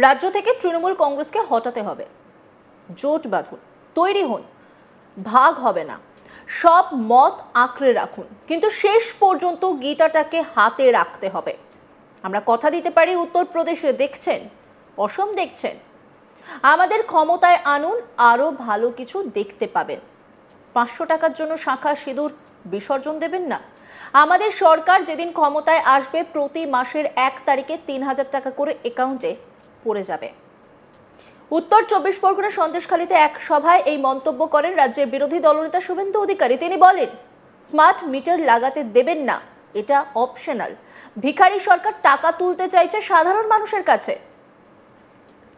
রাজ্য থেকে তৃণমূল কংগ্রেসকে হটাতে হবে। জোট বাঁধুন, তৈরি হন, ভাগ হবে না, সব মত আঁকড়ে রাখুন, কিন্তু শেষ পর্যন্ত গীতাটাকে হাতে রাখতে হবে। আমরা কথা দিতে পারি, উত্তরপ্রদেশে দেখছেন, অসম দেখছেন, আমাদের ক্ষমতায় আনুন, আরো ভালো কিছু দেখতে পাবেন। 500 টাকার জন্য শাঁখা সিঁদুর বিসর্জন দেবেন না। আমাদের সরকার যেদিন ক্ষমতায় আসবে, প্রতি মাসের 1 তারিখে 3000 টাকা করে অ্যাকাউন্টে পড়ে যাবে। উত্তর 24 পরগনা সন্দেশখালীতে এক সভায় এই মন্তব্য করেন রাজ্যের বিরোধী দলনেতা শুভেন্দু অধিকারী। তিনি বলেন, স্মার্ট মিটার লাগাতে দেবেন না, এটা অপশনাল। ভিখারি সরকার টাকা তুলতে চাইছে সাধারণ মানুষের কাছে।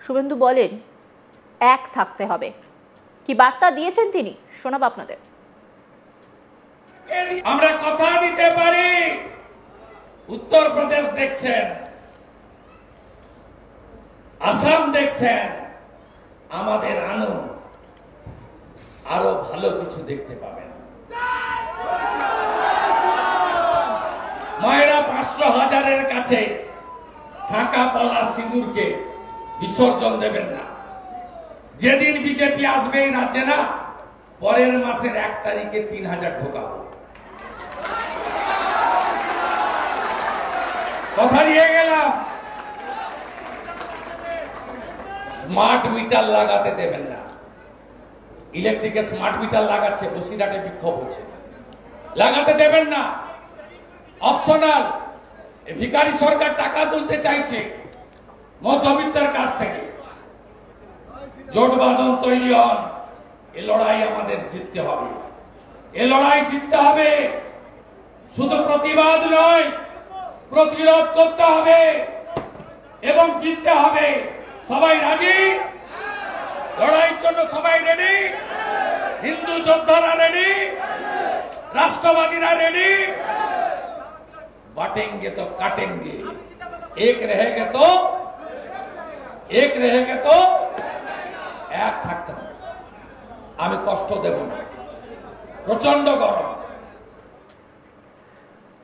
শুভেন্দু বলেন, এক থাকতে হবে। কি বার্তা দিয়েছেন তিনি, শোনাব আপনাদের। আমরা কথা দিতে পারি, উত্তরপ্রদেশ দেখছেন, আসাম দেখছেন, আমাদের আনুন, আরো ভালো কিছু দেখতে পাবেন। মায়েরা 500,000-এর কাছে শাঁখা পলা সিঁদুরকে বিসর্জন দেবেন না। যেদিন বিজেপি আসবে এই রাজ্যে না, পরের মাসের 1 তারিখে 3000 ঢোকাবো। কথা দিয়ে গেলাম। স্মার্ট মিটার লাগাতে দেবেন না। ইলেকট্রিকে স্মার্ট মিটার লাগাচ্ছে, বসিরহাটে বিক্ষোভ হচ্ছে, লাগাতে দেবেন না, অপশনাল। ভিখারি সরকার টাকা তুলতে চাইছে মধ্যবিত্তের কাছ থেকে। জোট বাঁধন, তৈরি হন। এ লড়াই আমাদের জিততে হবে, এ লড়াই জিততে হবে। শুধু প্রতিবাদ নয়, প্রতিরোধ করতে হবে এবং জিততে হবে। সবাই রাজি? লড়াইয়ের জন্য সবাই রেডি? হিন্দু যোদ্ধারা রেডি? রাষ্ট্রবাদীরা রেডি? बांटेंगे तो काटेंगे, एक रहेंगे तो এক থাকতে হবে। আমি কষ্ট দেব না, প্রচন্ড গরম।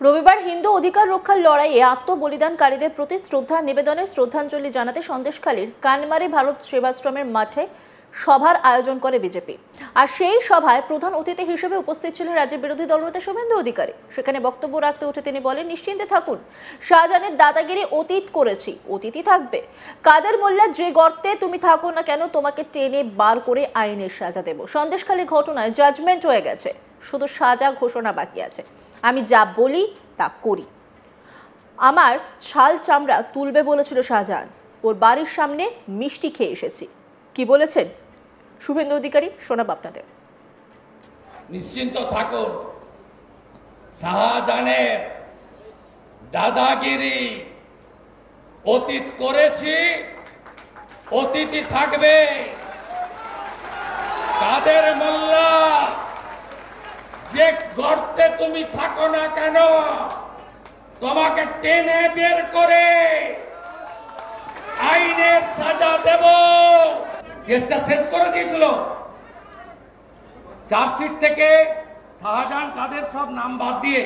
রবিবার হিন্দু অধিকার রক্ষার লড়াইয়ে আত্মবলিদানকারীদের প্রতি শ্রদ্ধা নিবেদনে শ্রদ্ধাঞ্জলি জানাতে সন্দেশখালীর কানমারি ভারত সেবাশ্রমের মাঠে সভার আয়োজন করে বিজেপি। আর সেই সভায় প্রধান অতিথি হিসেবে উপস্থিত ছিলেন রাজ্যের বিরোধী দলনেতা শুভেন্দু অধিকারী। সেখানে বক্তব্য রাখতে উঠে তিনি বলেন, নিশ্চিন্তে থাকুন, শাহজাহানের দাদাগিরি অতীত করেছি, অতীতই থাকবে। কাদের মোল্লা যে গর্তে তুমি থাকো না কেন, তোমাকে টেনে বার করে আইনের সাজা দেব। সন্দেশখালীর ঘটনায় জাজমেন্ট হয়ে গেছে, শুধু সাজা ঘোষণা বাকি আছে। আমি যা বলি তা করি। আমার ছাল চামড়া তুলবে বলেছিল শাহজাহান, ওর বাড়ির সামনে মিষ্টি খেয়ে এসেছি। কি বলেছেন শুভেন্দু অধিকারী, শোনাব আপনাদের। নিশ্চিন্ত থাকুন, শাহজাহানের দাদাগিরি অতীত করেছি, অতীতই থাকবে। কাদের মোল্লা যে গর্তে তুমি থাকো না কেন, তোমাকে টেনে বের করে আইনের সাজা দেব। কেসটা শেষ করে দিয়েছিল। চার্জশিট থেকে শাহজাহান কাদের সব নাম বাদ দিয়ে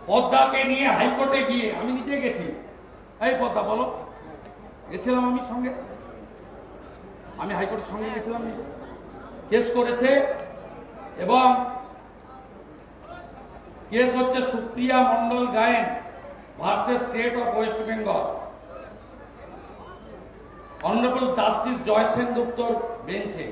পদ্মাকে নিয়ে হাইকোর্টে গিয়ে, আমি নিজে গেছি। এই পদ্মা বলো, গেছিলাম আমি সঙ্গে, আমি হাইকোর্টের সঙ্গে গেছিলাম। কেস করেছে এবং কেস হচ্ছে Supriya Mondal Gayen versus state of West Bengal. Honourable justice Joy সেনগুপ্তর বেঞ্চে।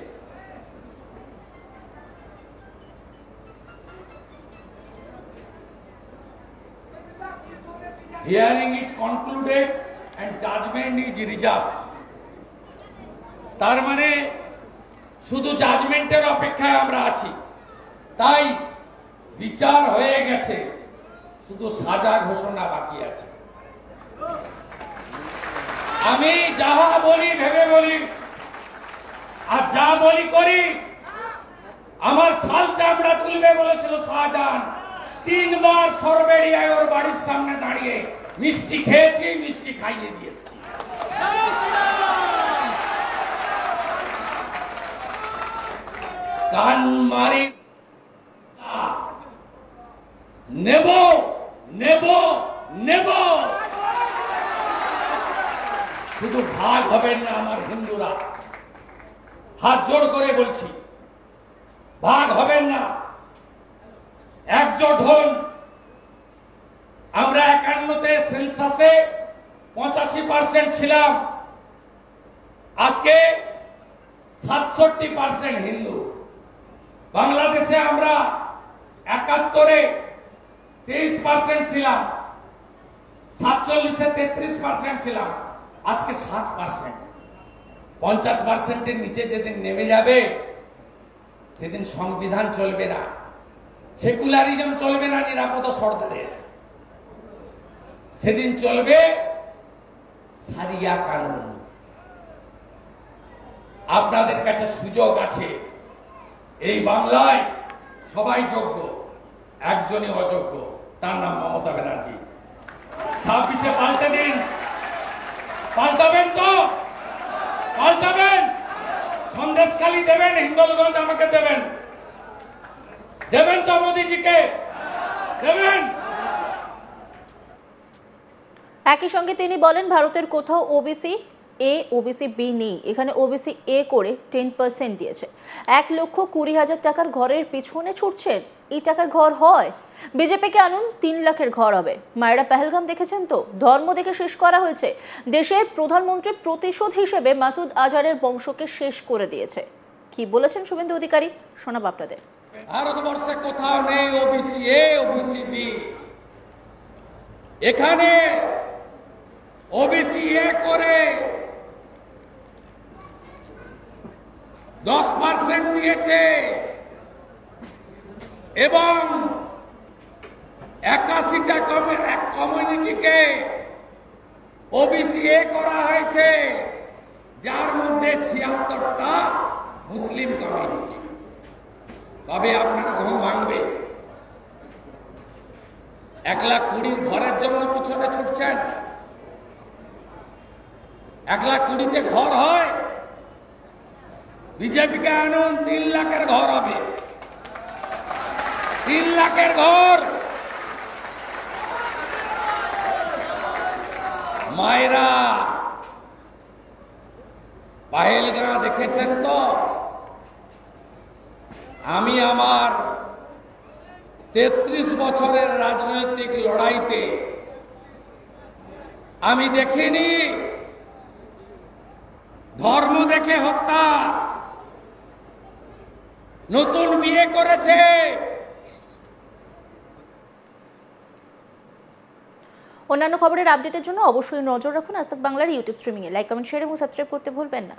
Hearing is concluded and judgement is reserve. তার মানে শুধু জাজমেন্টের অপেক্ষায় আমরা আছি। তাই বিচার হয়ে গেছে, শুধু সাজা ঘোষণা বাকি আছে। আমি যাহা বলি ভেবে বলি, আর যা বলি করি। আমার ছাল চামড়া তুলবে বলেছিল শাহজাহান, 3 বার সরবেরিয়ায় ওর বাড়ির সামনে দাঁড়িয়ে মিষ্টি খেয়েছি, মিষ্টি খাইয়ে দিয়েছি। কানমারি নেব নেব নেব। শুধু ভাগ হবেন না আমার হিন্দুরা, হাত জোড় করে বলছি, ভাগ হবেন না, একজোট হন। আমরা 51-তে সেন্সাসে 85% ছিলাম, আজকে 67% হিন্দু। বাংলাদেশে আমরা 71-এ 23% ছিলাম, 47-এ 33% ছিলাম, আজকে 7%। 50%-এর নিচে যেদিন নেমে যাবে সেদিন সংবিধান চলবে না, সেকুলারিজম চলবে না নিরাপদ সরকারের, সেদিন চলবে সারিয়া কানুন। আপনাদের কাছে সুযোগ আছে, এই বাংলায় সবাই যোগ্য, একজনই অযোগ্য, তার নাম মমতা ব্যানার্জি। 26-এ পাল্টে দিন, পাল্টাবেন তো? পাল্টাবেন? সন্দেশখালি দেবেন, হিন্দুগঞ্জ আমাকে দেবেন, দেবেন তো মোদীজিকে? দেবেন? একই সঙ্গে তিনি বলেন ভারতের কোথাও ওবিসি এ ওবিসি বি নেই, এখানে ওবিসি এ করে 10% দিয়েছে। 1,20,000 টাকার ঘরের পিছনে ছুটছেন, এই টাকা ঘর হয়? বিজেপিকে আনুন, 3 লাখের ঘর হবে। মায়েরা পেহেলগাম দেখেছেন তো, ধর্ম দেখে শেষ করা হয়েছে। দেশের প্রধানমন্ত্রী প্রতিশোধ হিসেবে মাসুদ আজহারের বংশকে শেষ করে দিয়েছে। কি বলেছেন শুভেন্দু অধিকারী, শোনাব আপনাদের। ভারতবর্ষে কোথাও নেই ওবিসি এ ওবিসি বি, এখানে ওবিসি এ করে 10% দিয়েছে এবং 81টা কমিউনিটিকে ওবিসি এ করা হয়েছে, যার মধ্যে 76টা মুসলিম কমিউনিটি। তবে আপনার ঘুম ভাঙবে। 1,20,000 ঘরের জন্য পিছনে ছুটছেন। 1,20,000-তে ঘর হয়? বিজেপিকে আনুন, 3 লাখের ঘর হবে। 3 লাখের ঘর। মায়েরা পাহেলগাঁ দেখেছেন তো? আমি আমার 33 বছরের রাজনৈতিক লড়াইতে আমি দেখিনি ধর্ম দেখে হত্যা। নতুন বিয়ে করেছে, অন্যান্য খবরের আপডেটের জন্য অবশ্যই নজর রাখুন আজ তাক বাংলার ইউটিউব স্ট্রিমিংয়ে। লাইক, কমেন্ট, শেয়ার এবং সাবস্ক্রাইব করতে ভুলবেন না।